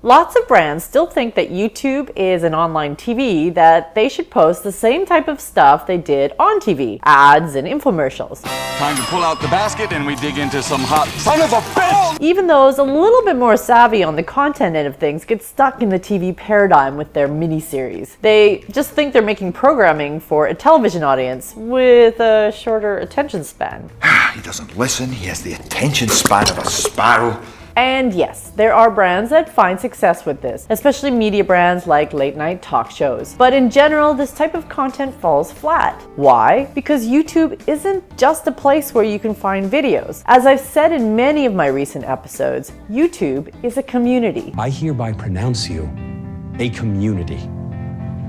Lots of brands still think that YouTube is an online TV, that they should post the same type of stuff they did on TV, ads and infomercials. Time to pull out the basket and we dig into some hot son of a bitch! Even those a little bit more savvy on the content end of things get stuck in the TV paradigm with their miniseries. They just think they're making programming for a television audience with a shorter attention span. He doesn't listen, he has the attention span of a sparrow. And yes, there are brands that find success with this, especially media brands like late night talk shows. But in general, this type of content falls flat. Why? Because YouTube isn't just a place where you can find videos. As I've said in many of my recent episodes, YouTube is a community. I hereby pronounce you a community.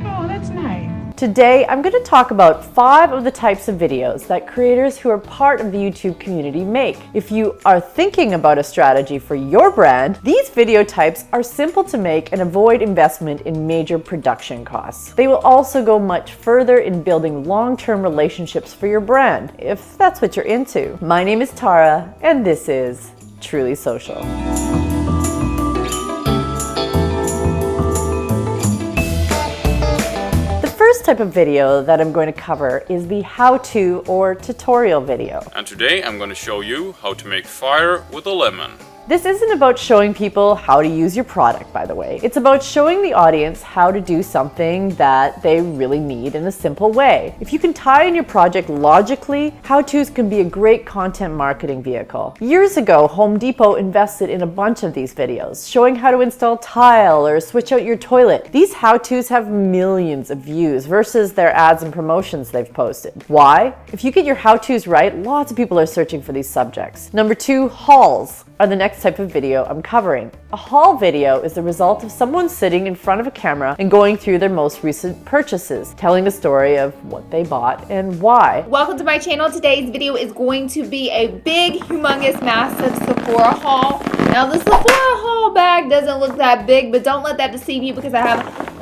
Oh, that's nice. Today, I'm going to talk about 5 of the types of videos that creators who are part of the YouTube community make. If you are thinking about a strategy for your brand, these video types are simple to make and avoid investment in major production costs. They will also go much further in building long-term relationships for your brand, if that's what you're into. My name is Tara, and this is Truly Social. The first type of video that I'm going to cover is the how-to or tutorial video. And today I'm going to show you how to make fire with a lemon. This isn't about showing people how to use your product, by the way. It's about showing the audience how to do something that they really need in a simple way. If you can tie in your project logically, how-tos can be a great content marketing vehicle. Years ago, Home Depot invested in a bunch of these videos, showing how to install tile or switch out your toilet. These how-tos have millions of views versus their ads and promotions they've posted. Why? If you get your how-tos right, lots of people are searching for these subjects. Number 2, hauls are the next type of video I'm covering. A haul video is the result of someone sitting in front of a camera and going through their most recent purchases, telling the story of what they bought and why. Welcome to my channel. Today's video is going to be a big, humongous, massive Sephora haul. Now the Sephora haul bag doesn't look that big, but don't let that deceive you because I have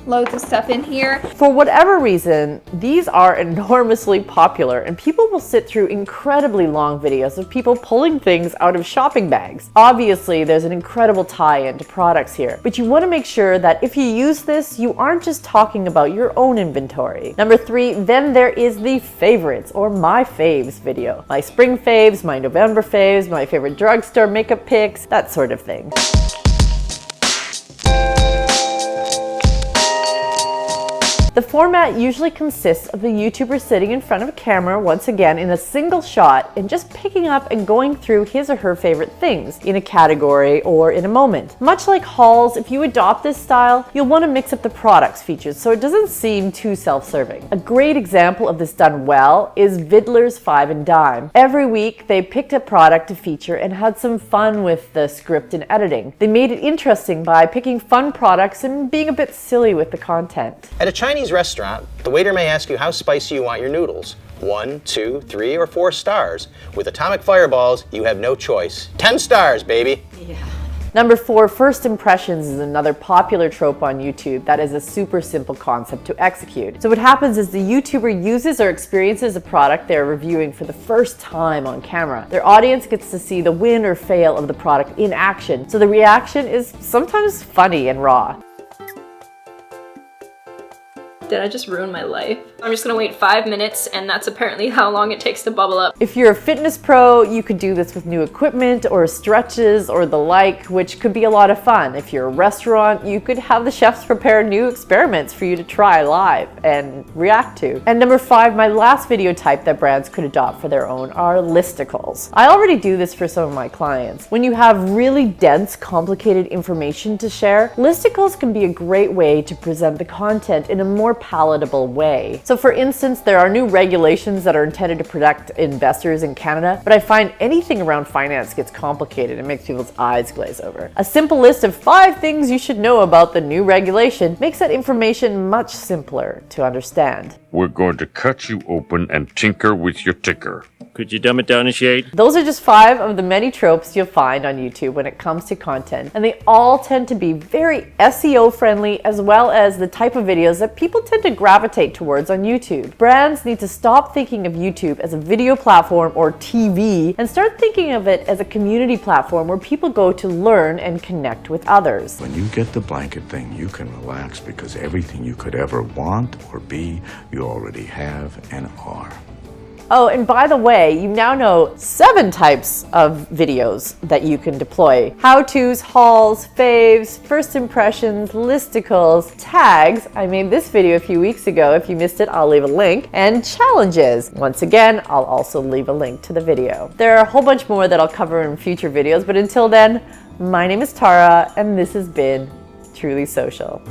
loads of stuff in here. For whatever reason, these are enormously popular and people will sit through incredibly long videos of people pulling things out of shopping bags. Obviously, there's an incredible tie-in to products here, but you want to make sure that if you use this, you aren't just talking about your own inventory. Number 3, then there is the favorites or my faves video. My spring faves, my November faves, my favorite drugstore makeup picks, that sort of thing. The format usually consists of the YouTuber sitting in front of a camera, once again in a single shot, and just picking up and going through his or her favorite things in a category or in a moment. Much like hauls, if you adopt this style, you'll want to mix up the products featured so it doesn't seem too self-serving. A great example of this done well is Vidler's 5 and Dime. Every week, they picked a product to feature and had some fun with the script and editing. They made it interesting by picking fun products and being a bit silly with the content. At a Chinese restaurant, the waiter may ask you how spicy you want your noodles. 1, 2, 3, or 4 stars. With atomic fireballs, you have no choice. 10 stars, baby. Yeah. Number 4, first impressions is another popular trope on YouTube that is a super simple concept to execute. So what happens is the YouTuber uses or experiences a product they're reviewing for the first time on camera. Their audience gets to see the win or fail of the product in action, so the reaction is sometimes funny and raw. Did I just ruin my life? I'm just gonna wait 5 minutes, and that's apparently how long it takes to bubble up. If you're a fitness pro, you could do this with new equipment or stretches or the like, which could be a lot of fun. If you're a restaurant, you could have the chefs prepare new experiments for you to try live and react to. And number 5, my last video type that brands could adopt for their own are listicles. I already do this for some of my clients. When you have really dense, complicated information to share, listicles can be a great way to present the content in a more palatable way. So for instance, there are new regulations that are intended to protect investors in Canada, but I find anything around finance gets complicated and makes people's eyes glaze over. A simple list of 5 things you should know about the new regulation makes that information much simpler to understand. we're going to cut you open and tinker with your ticker. Could you dumb it down a shade? Those are just 5 of the many tropes you'll find on YouTube when it comes to content, and they all tend to be very SEO friendly, as well as the type of videos that people tend to gravitate towards on YouTube. Brands need to stop thinking of YouTube as a video platform or TV and start thinking of it as a community platform where people go to learn and connect with others. When you get the blanket thing, you can relax because everything you could ever want or be, you already have and are. Oh, and by the way, you now know 7 types of videos that you can deploy. How-tos, hauls, faves, first impressions, listicles, tags. I made this video a few weeks ago. If you missed it, I'll leave a link. And challenges. Once again, I'll also leave a link to the video. There are a whole bunch more that I'll cover in future videos, but until then, my name is Tara, and this has been Truly Social.